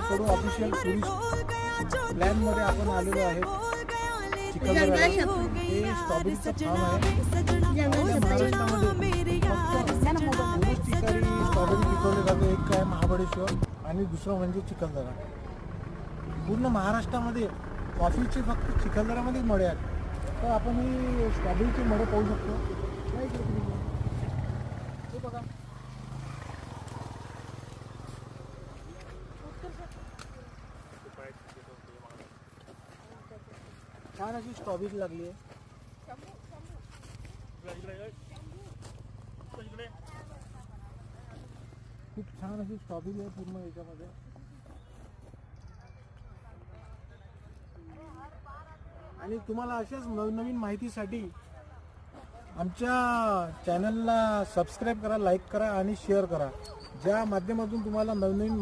कडू official tourist प्लॅनमध्ये आपण आलेलो आहे चिखलदरा. हे स्ट्रॉबेरीचं फार्म आहे. महाराष्ट्रामध्ये दोनच ठिकाणी स्ट्रॉबेरी पिकवले जाते. एक आहे महाबळेश्वर आणि दुसरं म्हणजे चिखलदरा. पूर्ण महाराष्ट्रामध्ये कॉफीचे फक्त चिखलदरामध्ये मळे आहेत. तर आपण ही स्ट्रॉबेरीची मळे पाहू शकतो. हे बघा, छान अशी स्ट्रॉबेरी लागली आहे. खूप छान अशी स्ट्रॉबेरी आहे पूर्ण याच्यामध्ये. आणि तुम्हाला अशाच नवनवीन माहितीसाठी आमच्या चॅनलला सबस्क्राईब करा, लाईक करा आणि शेअर करा. ज्या माध्यमातून तुम्हाला नवनवीन